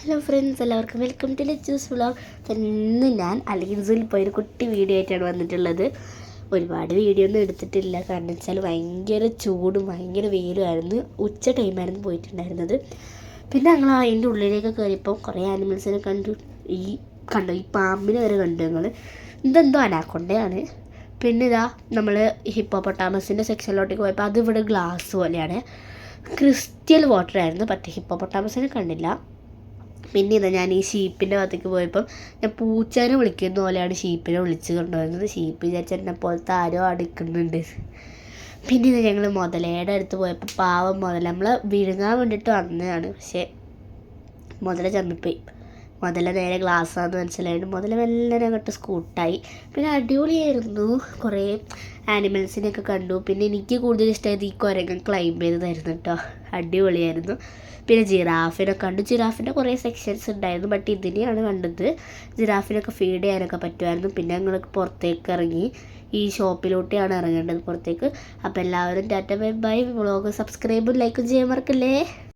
Hello friends, എല്ലാവർക്കും welcome to let's vlog. ഇന്ന് ഞാൻ അലീൻസിൽ പോയൊരു കുട്ടി വീഡിയോ ആയിട്ടാണ് വന്നിട്ടുള്ളത്. ഒരുപാട് വീഡിയോ ഒന്നും എടുത്തിട്ടില്ല, കാരണം വെച്ചാൽ ഭയങ്കര ചൂടും ഭയങ്കര വെയിലുമായിരുന്നു. ഉച്ച ടൈമായിരുന്നു പോയിട്ടുണ്ടായിരുന്നത്. പിന്നെ ഞങ്ങൾ അതിൻ്റെ ഉള്ളിലേക്ക് കയറിയപ്പോൾ കുറേ ആനിമൽസിനെ കണ്ടു. ഈ പാമ്പിനെ വരെ കണ്ടു ഞങ്ങൾ. ഇതെന്തോ അനാക്കൊണ്ടയാണ്. പിന്നെ ഇതാ നമ്മൾ ഹിപ്പോപ്പൊട്ടാമസിൻ്റെ സെക്ഷനിലോട്ടേക്ക് പോയപ്പോൾ അതിവിടെ ഗ്ലാസ് പോലെയാണ്, ക്രിസ്റ്റൽ വാട്ടർ ആയിരുന്നു. പക്ഷേ ഹിപ്പോപ്പൊട്ടാമസിനെ കണ്ടില്ല. പിന്നെ ഇതാ ഞാൻ ഈ ഷീപ്പിൻ്റെ ഭാഗത്തേക്ക് പോയപ്പം ഞാൻ പൂച്ചേനെ വിളിക്കുന്ന പോലെയാണ് ഷീപ്പിനെ വിളിച്ച് കൊണ്ടുവരുന്നത്. ഷീപ്പ് വിചാരിച്ചാൽ എന്നെ പോലത്തെ ആരോ അടുക്കുന്നുണ്ട്. പിന്നെ ഇത് ഞങ്ങൾ മുതലയുടെ അടുത്ത് പോയപ്പോൾ പാവം മുതല നമ്മളെ വിഴുങ്ങാൻ വേണ്ടിയിട്ട് വന്നതാണ്. പക്ഷേ മുതല ചമ്മിപ്പോയി. മുതല നേരെ ഗ്ലാസ്സാന്ന് മനസ്സിലായിട്ട് മുതല മെല്ലനെ അങ്ങോട്ട് സ്കൂട്ടായി. പിന്നെ അടിപൊളിയായിരുന്നു. കുറേ ആനിമൽസിനെയൊക്കെ കണ്ടു. പിന്നെ എനിക്ക് കൂടുതൽ ഇഷ്ടമായത് ഈ കുരങ്ങൻ ക്ലൈംബ് ചെയ്തതായിരുന്നു കേട്ടോ. അടിപൊളിയായിരുന്നു. പിന്നെ ജിറാഫിനെ കണ്ടു. ജിറാഫിൻ്റെ കുറേ സെക്ഷൻസ് ഉണ്ടായിരുന്നു, ബട്ട് ഇതിനെയാണ് കണ്ടത്. ജിറാഫിനൊക്കെ ഫീഡ് ചെയ്യാനൊക്കെ പറ്റുമായിരുന്നു. പിന്നെ ഞങ്ങൾ പുറത്തേക്ക് ഇറങ്ങി. ഈ ഷോപ്പിലോട്ടാണ് ഇറങ്ങേണ്ടത് പുറത്തേക്ക്. അപ്പോൾ എല്ലാവരും ടാറ്റ ബൈ ബൈ. വ്ളോഗ് സബ്സ്ക്രൈബും ലൈക്കും ചെയ്യാൻ മറക്കല്ലേ.